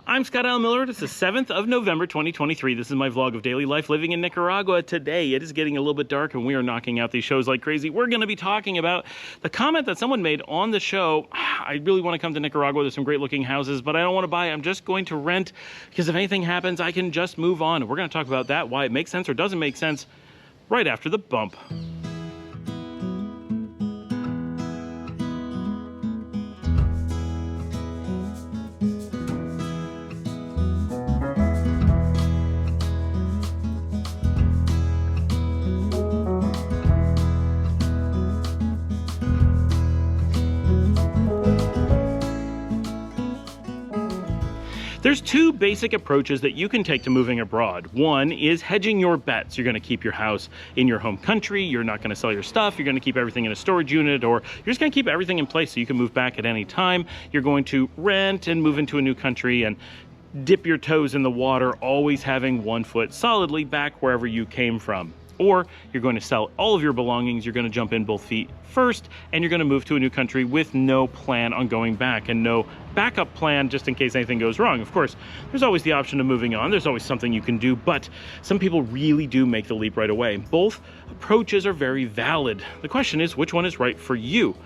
I'm Scott Allen Miller. It's the 7th of November, 2023. This is my vlog of daily life living in Nicaragua. Today, it is getting a little bit dark and we are knocking out these shows like crazy. We're going to be talking about the comment that someone made on the show. I really want to come to Nicaragua. There's some great looking houses, but I don't want to buy. I'm just going to rent because if anything happens, I can just move on. We're going to talk about that, why it makes sense or doesn't make sense right after the bump. There's two basic approaches that you can take to moving abroad. One is hedging your bets. You're going to keep your house in your home country. You're not going to sell your stuff. You're going to keep everything in a storage unit, or you're just going to keep everything in place so you can move back at any time. You're going to rent and move into a new country and dip your toes in the water, always having one foot solidly back wherever you came from. Or you're going to sell all of your belongings, you're going to jump in both feet first, and you're going to move to a new country with no plan on going back and no backup plan just in case anything goes wrong. Of course, there's always the option of moving on. There's always something you can do, but some people really do make the leap right away. Both approaches are very valid. The question is, which one is right for you?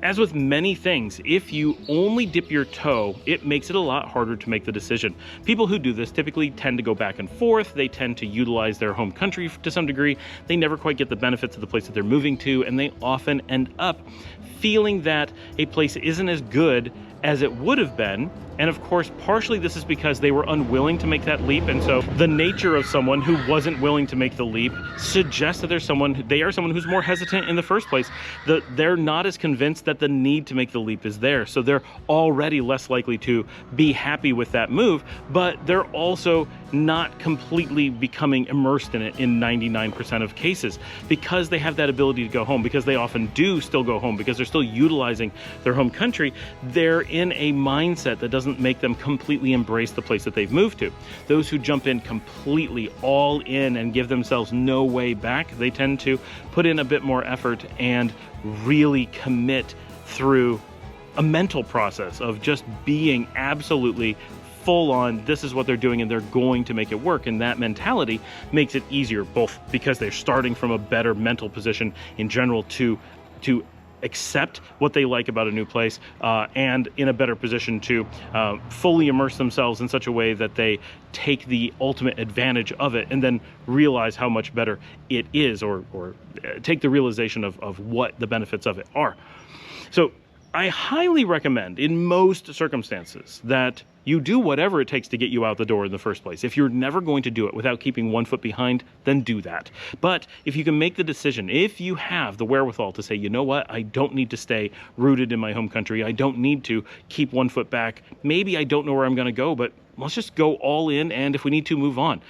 As with many things, if you only dip your toe, it makes it a lot harder to make the decision. People who do this typically tend to go back and forth. They tend to utilize their home country to some degree. They never quite get the benefits of the place that they're moving to, and they often end up feeling that a place isn't as good as it would have been. And of course, partially this is because they were unwilling to make that leap. And so the nature of someone who wasn't willing to make the leap suggests that they are someone who's more hesitant in the first place. They're not as convinced that the need to make the leap is there. So they're already less likely to be happy with that move, but they're also not completely becoming immersed in it in 99% of cases because they have that ability to go home, because they often do still go home, because they're still utilizing their home country. They're in a mindset that doesn't make them completely embrace the place that they've moved to. Those who jump in completely all in and give themselves no way back, they tend to put in a bit more effort and really commit through a mental process of just being absolutely full on, this is what they're doing and they're going to make it work. And that mentality makes it easier, both because they're starting from a better mental position in general to accept what they like about a new place, and in a better position to fully immerse themselves in such a way that they take the ultimate advantage of it and then realize how much better it is, or take the realization of what the benefits of it are. So I highly recommend, in most circumstances, that you do whatever it takes to get you out the door in the first place. If you're never going to do it without keeping one foot behind, then do that. But if you can make the decision, if you have the wherewithal to say, you know what, I don't need to stay rooted in my home country, I don't need to keep one foot back, maybe I don't know where I'm going to go, but let's just go all in, and if we need to, move on.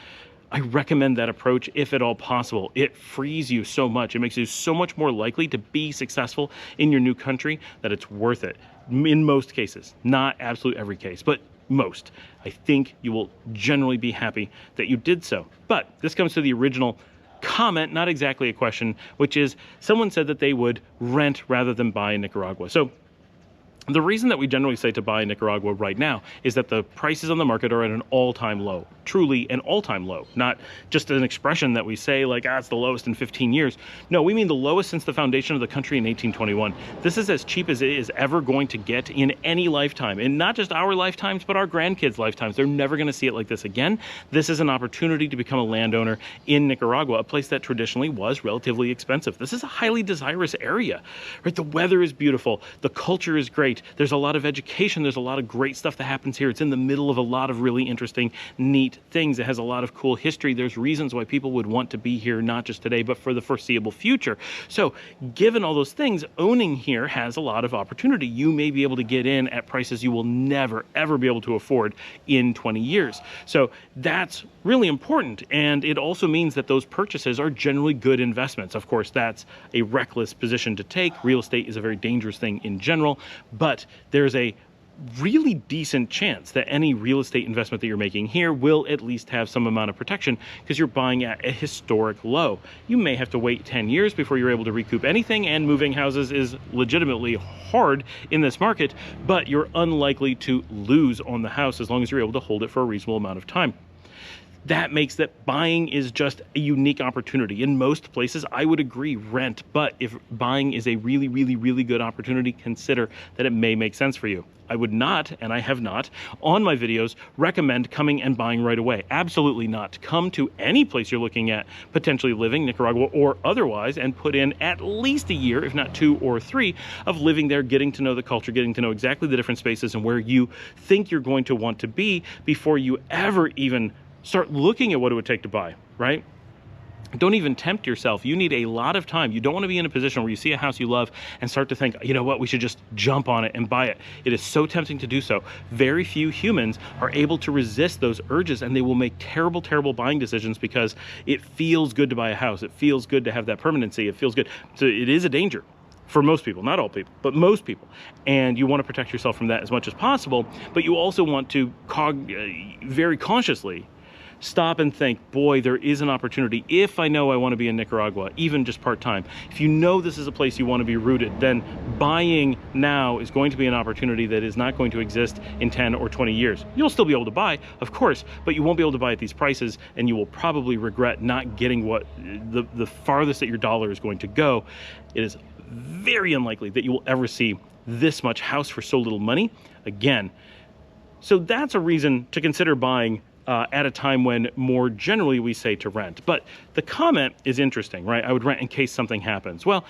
I recommend that approach if at all possible. It frees you so much. It makes you so much more likely to be successful in your new country that it's worth it. In most cases, not absolute every case, but most. I think you will generally be happy that you did so. But this comes to the original comment, not exactly a question, which is someone said that they would rent rather than buy in Nicaragua. So the reason that we generally say to buy in Nicaragua right now is that the prices on the market are at an all-time low. Truly an all-time low, not just an expression that we say like, it's the lowest in 15 years. No, we mean the lowest since the foundation of the country in 1821. This is as cheap as it is ever going to get in any lifetime, and not just our lifetimes, but our grandkids' lifetimes. They're never going to see it like this again. This is an opportunity to become a landowner in Nicaragua, a place that traditionally was relatively expensive. This is a highly desirous area, right? The weather is beautiful. The culture is great. There's a lot of education. There's a lot of great stuff that happens here. It's in the middle of a lot of really interesting, neat things. It has a lot of cool history. There's reasons why people would want to be here, not just today, but for the foreseeable future. So given all those things, owning here has a lot of opportunity. You may be able to get in at prices you will never, ever be able to afford in 20 years. So that's really important. And it also means that those purchases are generally good investments. Of course, that's a reckless position to take. Real estate is a very dangerous thing in general, but there's a really decent chance that any real estate investment that you're making here will at least have some amount of protection because you're buying at a historic low. You may have to wait 10 years before you're able to recoup anything, and moving houses is legitimately hard in this market, but you're unlikely to lose on the house as long as you're able to hold it for a reasonable amount of time. That makes that buying is just a unique opportunity. In most places, I would agree, rent, but if buying is a really, really, really good opportunity, consider that it may make sense for you. I would not, and I have not, on my videos, recommend coming and buying right away. Absolutely not. Come to any place you're looking at potentially living, Nicaragua or otherwise, and put in at least a year, if not 2 or 3, of living there, getting to know the culture, getting to know exactly the different spaces and where you think you're going to want to be before you ever even start looking at what it would take to buy, right? Don't even tempt yourself. You need a lot of time. You don't want to be in a position where you see a house you love and start to think, you know what, we should just jump on it and buy it. It is so tempting to do so. Very few humans are able to resist those urges, and they will make terrible, terrible buying decisions because it feels good to buy a house. It feels good to have that permanency. It feels good. So it is a danger for most people, not all people, but most people. And you want to protect yourself from that as much as possible, but you also want to very consciously stop and think, boy, there is an opportunity. If I know I want to be in Nicaragua, even just part-time, if you know this is a place you want to be rooted, then buying now is going to be an opportunity that is not going to exist in 10 or 20 years. You'll still be able to buy, of course, but you won't be able to buy at these prices, and you will probably regret not getting what the farthest that your dollar is going to go. It is very unlikely that you will ever see this much house for so little money again. So that's a reason to consider buying at a time when more generally we say to rent. But the comment is interesting, right? I would rent in case something happens. Well,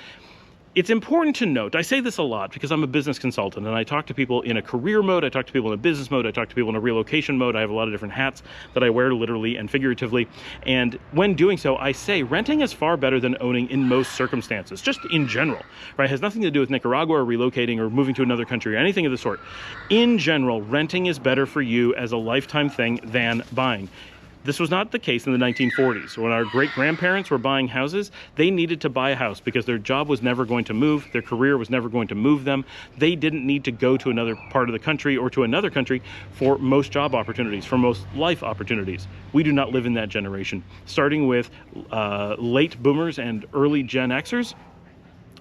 it's important to note, I say this a lot because I'm a business consultant and I talk to people in a career mode, I talk to people in a business mode, I talk to people in a relocation mode. I have a lot of different hats that I wear literally and figuratively. And when doing so, I say renting is far better than owning in most circumstances, just in general, right? It has nothing to do with Nicaragua or relocating or moving to another country or anything of the sort. In general, renting is better for you as a lifetime thing than buying. This was not the case in the 1940s. When our great-grandparents were buying houses, they needed to buy a house because their job was never going to move, their career was never going to move them. They didn't need to go to another part of the country or to another country for most job opportunities, for most life opportunities. We do not live in that generation. Starting with late boomers and early Gen Xers,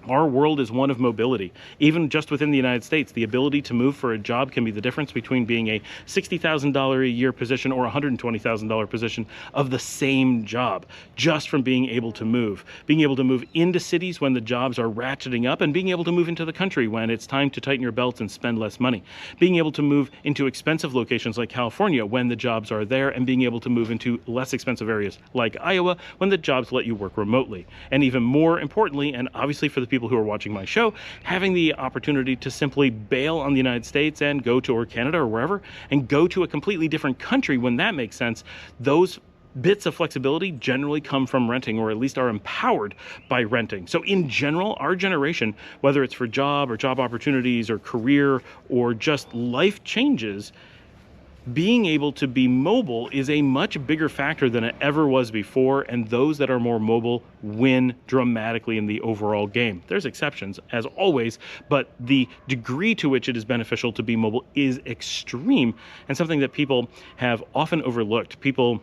our world is one of mobility. Even just within the United States, the ability to move for a job can be the difference between being a $60,000 a year position or a $120,000 position of the same job, just from being able to move. Being able to move into cities when the jobs are ratcheting up, and being able to move into the country when it's time to tighten your belts and spend less money. Being able to move into expensive locations like California when the jobs are there, and being able to move into less expensive areas like Iowa when the jobs let you work remotely. And even more importantly, and obviously for the people who are watching my show, having the opportunity to simply bail on the United States and go to, or Canada or wherever, and go to a completely different country when that makes sense. Those bits of flexibility generally come from renting, or at least are empowered by renting. So in general, our generation, whether it's for job or job opportunities or career or just life changes, being able to be mobile is a much bigger factor than it ever was before, and those that are more mobile win dramatically in the overall game. There's exceptions, as always, but the degree to which it is beneficial to be mobile is extreme, and something that people have often overlooked. People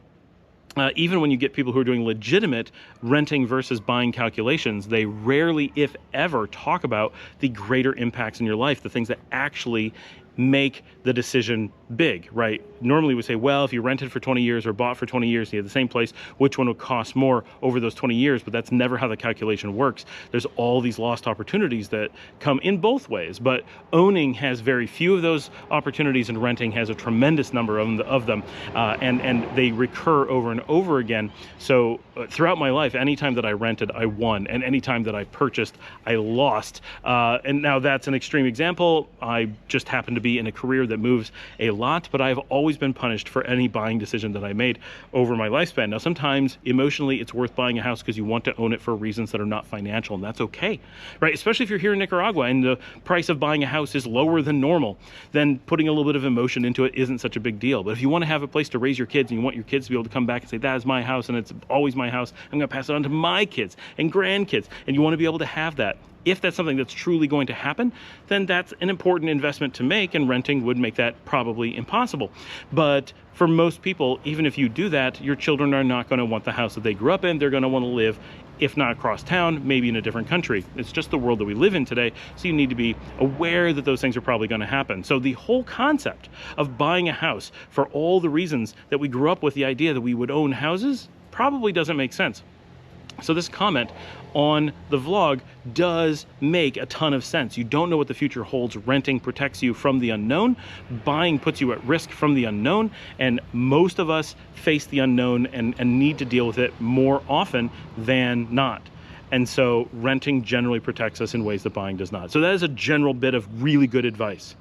even when you get people who are doing legitimate renting versus buying calculations, they rarely, if ever, talk about the greater impacts in your life, the things that actually make the decision big, right? Normally we say, well, if you rented for 20 years or bought for 20 years, you had the same place, which one would cost more over those 20 years? But that's never how the calculation works. There's all these lost opportunities that come in both ways, but owning has very few of those opportunities and renting has a tremendous number of them, and they recur over and over again. So throughout my life, anytime that I rented, I won, and anytime that I purchased, I lost. And now that's an extreme example. I just happen to be in a career that moves a lot, but I've always been punished for any buying decision that I made over my lifespan. Now, sometimes emotionally it's worth buying a house because you want to own it for reasons that are not financial, and that's okay, right? Especially if you're here in Nicaragua and the price of buying a house is lower than normal, then putting a little bit of emotion into it isn't such a big deal. But if you want to have a place to raise your kids and you want your kids to be able to come back and say, that is my house and it's always my house, I'm going to pass it on to my kids and grandkids, and you want to be able to have that, if that's something that's truly going to happen, then that's an important investment to make, and renting would make that probably impossible. But for most people, even if you do that, your children are not going to want the house that they grew up in. They're going to want to live, if not across town, maybe in a different country. It's just the world that we live in today, so you need to be aware that those things are probably going to happen. So the whole concept of buying a house, for all the reasons that we grew up with the idea that we would own houses, probably doesn't make sense. So this comment on the vlog does make a ton of sense. You don't know what the future holds. Renting protects you from the unknown. Buying puts you at risk from the unknown. And most of us face the unknown and need to deal with it more often than not. And so renting generally protects us in ways that buying does not. So that is a general bit of really good advice.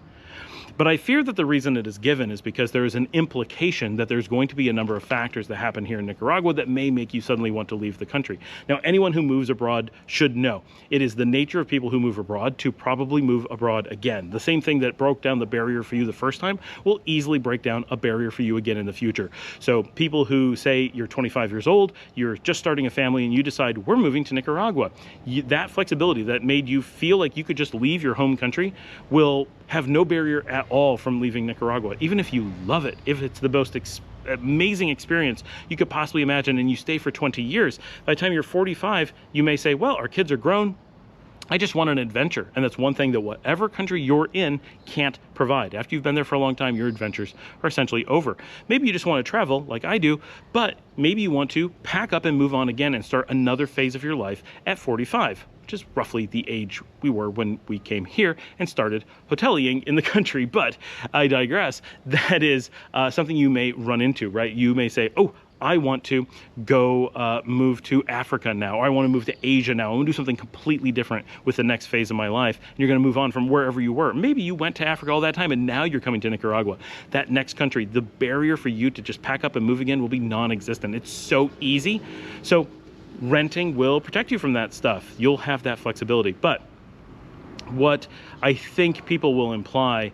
But I fear that the reason it is given is because there is an implication that there's going to be a number of factors that happen here in Nicaragua that may make you suddenly want to leave the country. Now, anyone who moves abroad should know it is the nature of people who move abroad to probably move abroad again. The same thing that broke down the barrier for you the first time will easily break down a barrier for you again in the future. So people who say you're 25 years old, you're just starting a family, and you decide we're moving to Nicaragua, that flexibility that made you feel like you could just leave your home country will have no barrier at all from leaving Nicaragua. Even if you love it, if it's the most amazing experience you could possibly imagine, and you stay for 20 years, by the time you're 45, you may say, well, our kids are grown, I just want an adventure. And that's one thing that whatever country you're in can't provide. After you've been there for a long time, your adventures are essentially over. Maybe you just want to travel like I do, but maybe you want to pack up and move on again and start another phase of your life at 45. Which is roughly the age we were when we came here and started hoteliering in the country. But I digress. That is something you may run into, right? You may say, oh, I want to go move to Africa now, or I want to move to Asia now. I want to do something completely different with the next phase of my life. And you're going to move on from wherever you were. Maybe you went to Africa all that time and now you're coming to Nicaragua. That next country, the barrier for you to just pack up and move again will be non-existent. It's so easy. So renting will protect you from that stuff. You'll have that flexibility. But what I think people will imply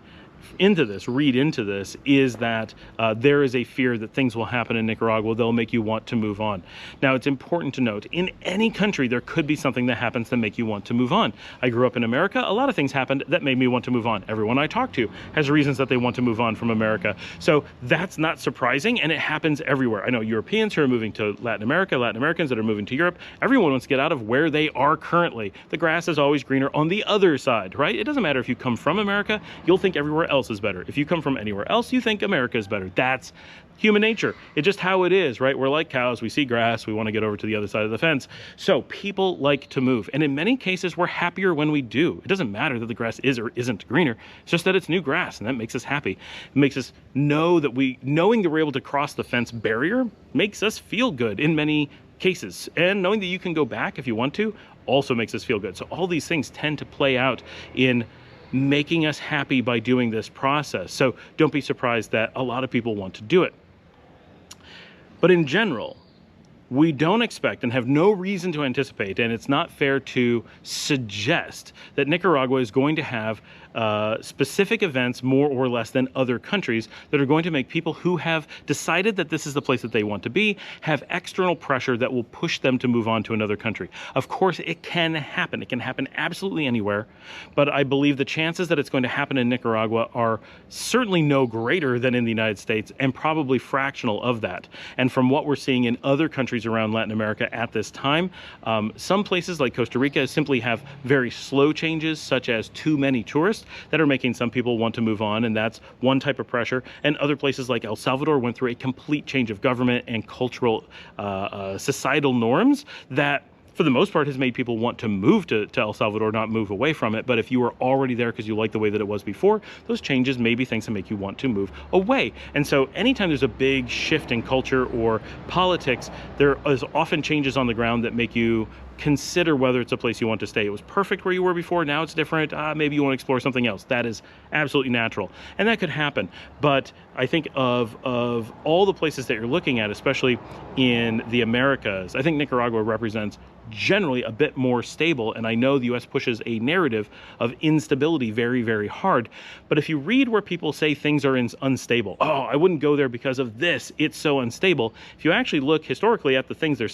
into this, read into this, is that there is a fear that things will happen in Nicaragua that'll make you want to move on. Now, it's important to note, in any country, there could be something that happens that make you want to move on. I grew up in America. A lot of things happened that made me want to move on. Everyone I talk to has reasons that they want to move on from America. So that's not surprising, and it happens everywhere. I know Europeans who are moving to Latin America, Latin Americans that are moving to Europe. Everyone wants to get out of where they are currently. The grass is always greener on the other side, right? It doesn't matter if you come from America, you'll think everywhere else is better. If you come from anywhere else, you think America is better. That's human nature. It's just how it is, right? We're like cows. We see grass. We want to get over to the other side of the fence. So people like to move. And in many cases, we're happier when we do. It doesn't matter that the grass is or isn't greener. It's just that it's new grass, and that makes us happy. It makes us know that knowing that we're able to cross the fence barrier makes us feel good in many cases. And knowing that you can go back if you want to also makes us feel good. So all these things tend to play out in making us happy by doing this process. So don't be surprised that a lot of people want to do it. But in general, we don't expect and have no reason to anticipate, and it's not fair to suggest that Nicaragua is going to have specific events more or less than other countries that are going to make people who have decided that this is the place that they want to be have external pressure that will push them to move on to another country. Of course, it can happen. It can happen absolutely anywhere, but I believe the chances that it's going to happen in Nicaragua are certainly no greater than in the United States, and probably fractional of that. And from what we're seeing in other countries around Latin America at this time, some places like Costa Rica simply have very slow changes, such as too many tourists, that are making some people want to move on, and that's one type of pressure. And other places like El Salvador went through a complete change of government and cultural societal norms that for the most part has made people want to move to El Salvador, not move away from it. But if you were already there because you like the way that it was before, those changes may be things that make you want to move away. And so anytime there's a big shift in culture or politics, there is often changes on the ground that make you consider whether it's a place you want to stay. It was perfect where you were before, now it's different. Maybe you want to explore something else. That is absolutely natural, and that could happen. But I think of all the places that you're looking at, especially in the Americas, I think Nicaragua represents generally a bit more stable. And I know the US pushes a narrative of instability very, very hard. But if you read where people say things are unstable, oh, I wouldn't go there because of this, it's so unstable. If you actually look historically at the things they're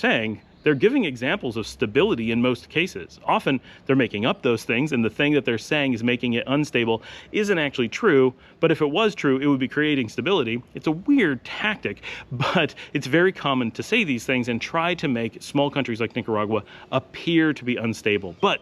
they're giving examples of stability in most cases. Often they're making up those things, and the thing that they're saying is making it unstable isn't actually true, but if it was true, it would be creating stability. It's a weird tactic, but it's very common to say these things and try to make small countries like Nicaragua appear to be unstable. But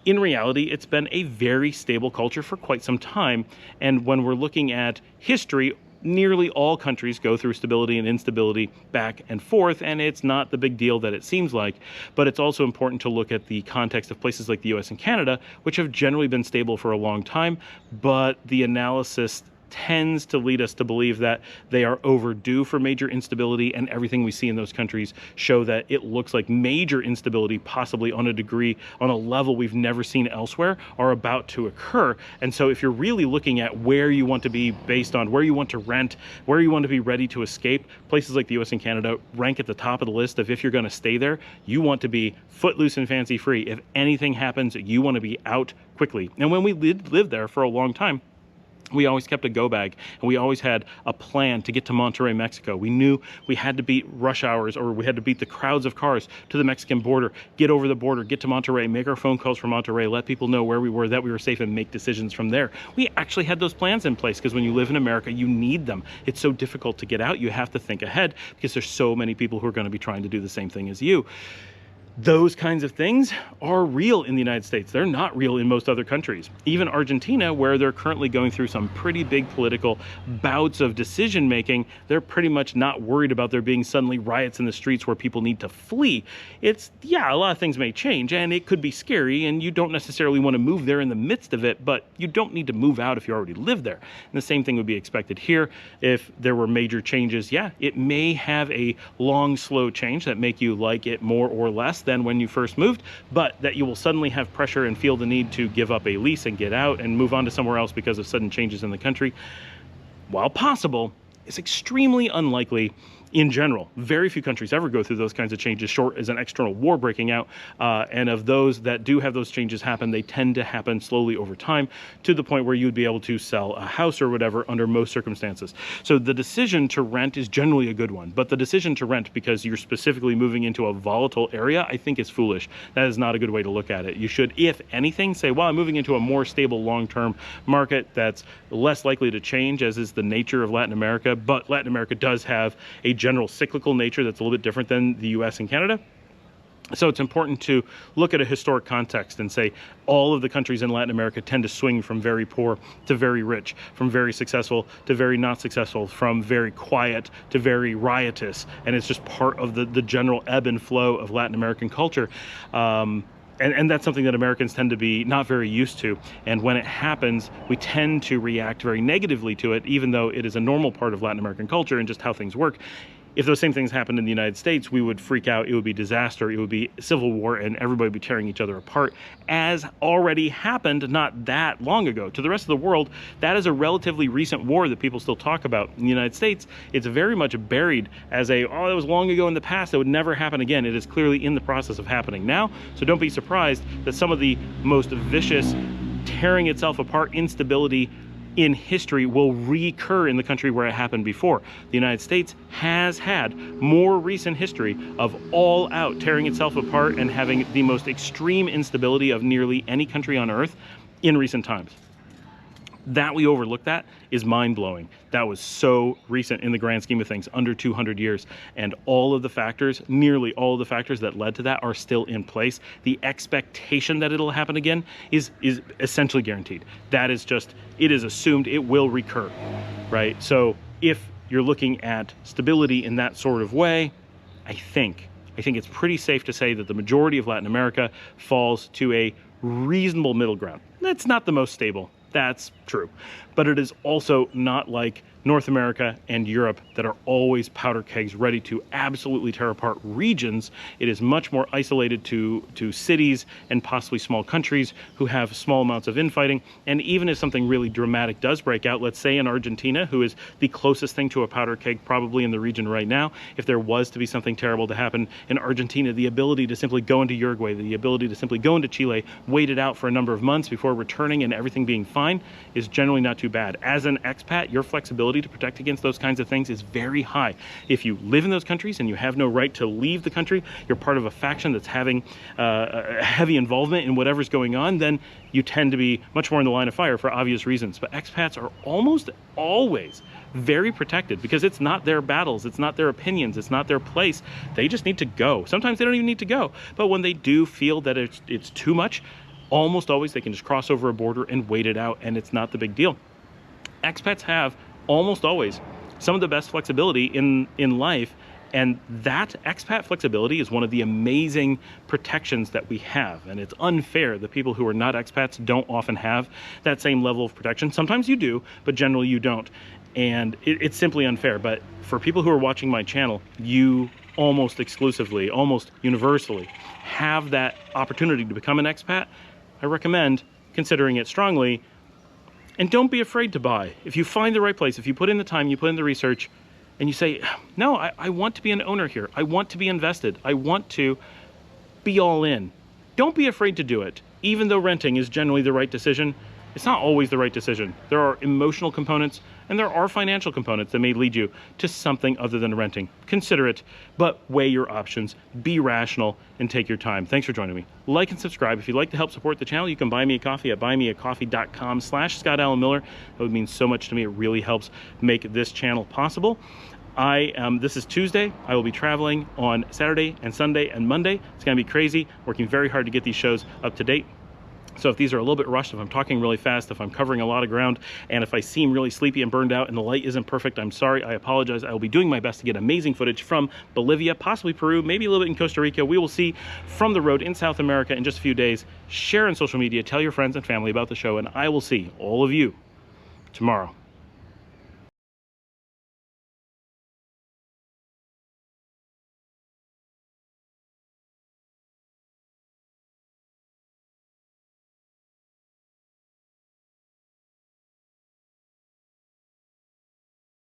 in reality, it's been a very stable culture for quite some time, and when we're looking at history, nearly all countries go through stability and instability back and forth, and it's not the big deal that it seems like. But it's also important to look at the context of places like the US and Canada, which have generally been stable for a long time, but the analysis tends to lead us to believe that they are overdue for major instability, and everything we see in those countries show that it looks like major instability, possibly on a degree, on a level we've never seen elsewhere, are about to occur. And so if you're really looking at where you want to be based on where you want to rent, where you want to be ready to escape, places like the US and Canada rank at the top of the list of if you're going to stay there, you want to be footloose and fancy free. If anything happens, you want to be out quickly. And when we lived there for a long time, we always kept a go bag, and we always had a plan to get to Monterrey, Mexico. We knew we had to beat rush hours, or we had to beat the crowds of cars to the Mexican border, get over the border, get to Monterrey, make our phone calls from Monterrey, let people know where we were, that we were safe, and make decisions from there. We actually had those plans in place because when you live in America, you need them. It's so difficult to get out. You have to think ahead because there's so many people who are going to be trying to do the same thing as you. Those kinds of things are real in the United States. They're not real in most other countries. Even Argentina, where they're currently going through some pretty big political bouts of decision making, they're pretty much not worried about there being suddenly riots in the streets where people need to flee. It's, yeah, a lot of things may change, and it could be scary, and you don't necessarily want to move there in the midst of it, but you don't need to move out if you already live there. And the same thing would be expected here. If there were major changes, yeah, it may have a long, slow change that make you like it more or less than when you first moved, but that you will suddenly have pressure and feel the need to give up a lease and get out and move on to somewhere else because of sudden changes in the country, while possible, is extremely unlikely in general. Very few countries ever go through those kinds of changes, short as an external war breaking out. And of those that do have those changes happen, they tend to happen slowly over time to the point where you would be able to sell a house or whatever under most circumstances. So the decision to rent is generally a good one, but the decision to rent because you're specifically moving into a volatile area, I think is foolish. That is not a good way to look at it. You should, if anything, say, well, I'm moving into a more stable long-term market that's less likely to change, as is the nature of Latin America, but Latin America does have a general cyclical nature that's a little bit different than the US and Canada. So it's important to look at a historic context and say all of the countries in Latin America tend to swing from very poor to very rich, from very successful to very not successful, from very quiet to very riotous. And it's just part of the general ebb and flow of Latin American culture. And that's something that Americans tend to be not very used to. And when it happens, we tend to react very negatively to it, even though it is a normal part of Latin American culture and just how things work. If those same things happened in the United States, we would freak out. It would be disaster. It would be civil war, and everybody would be tearing each other apart, as already happened not that long ago. To the rest of the world, that is a relatively recent war that people still talk about. In the United States, it's very much buried as a, oh, that was long ago in the past. That would never happen again. It is clearly in the process of happening now. So don't be surprised that some of the most vicious, tearing itself apart instability in history will recur in the country where it happened before. The United States has had more recent history of all out tearing itself apart and having the most extreme instability of nearly any country on earth in recent times. That we overlook that is mind-blowing. That was so recent in the grand scheme of things, under 200 years. And all of the factors, nearly all of the factors that led to that are still in place. The expectation that it'll happen again is essentially guaranteed. That is just, it is assumed it will recur, right? So if you're looking at stability in that sort of way, I think it's pretty safe to say that the majority of Latin America falls to a reasonable middle ground. That's not the most stable. That's true. But it is also not like North America and Europe that are always powder kegs ready to absolutely tear apart regions. It is much more isolated to cities and possibly small countries who have small amounts of infighting. And even if something really dramatic does break out, let's say in Argentina, who is the closest thing to a powder keg probably in the region right now, if there was to be something terrible to happen in Argentina, the ability to simply go into Uruguay, the ability to simply go into Chile, wait it out for a number of months before returning and everything being fine is generally not too bad. As an expat, your flexibility ability to protect against those kinds of things is very high. If you live in those countries and you have no right to leave the country, you're part of a faction that's having a heavy involvement in whatever's going on, then you tend to be much more in the line of fire for obvious reasons. But expats are almost always very protected because it's not their battles, it's not their opinions, it's not their place. They just need to go. Sometimes they don't even need to go. But when they do feel that it's too much, almost always they can just cross over a border and wait it out, and it's not the big deal. Expats have almost always some of the best flexibility in life, and that expat flexibility is one of the amazing protections that we have. And it's unfair that people who are not expats don't often have that same level of protection. Sometimes you do, but generally you don't. And it's simply unfair. But for people who are watching my channel, you almost exclusively, almost universally have that opportunity to become an expat. I recommend considering it strongly. And don't be afraid to buy. If you find the right place, if you put in the time, you put in the research, and you say, no, I want to be an owner here. I want to be invested. I want to be all in. Don't be afraid to do it. Even though renting is generally the right decision, it's not always the right decision. There are emotional components and there are financial components that may lead you to something other than renting. Consider it, but weigh your options, be rational, and take your time. Thanks for joining me. Like and subscribe. If you'd like to help support the channel, you can buy me a coffee at buymeacoffee.com/ScottAllenMiller. That would mean so much to me. It really helps make this channel possible. This is Tuesday. I will be traveling on Saturday and Sunday and Monday. It's gonna be crazy, working very hard to get these shows up to date. So if these are a little bit rushed, if I'm talking really fast, if I'm covering a lot of ground, and if I seem really sleepy and burned out and the light isn't perfect, I'm sorry, I apologize. I will be doing my best to get amazing footage from Bolivia, possibly Peru, maybe a little bit in Costa Rica. We will see from the road in South America in just a few days. Share on social media, tell your friends and family about the show, and I will see all of you tomorrow.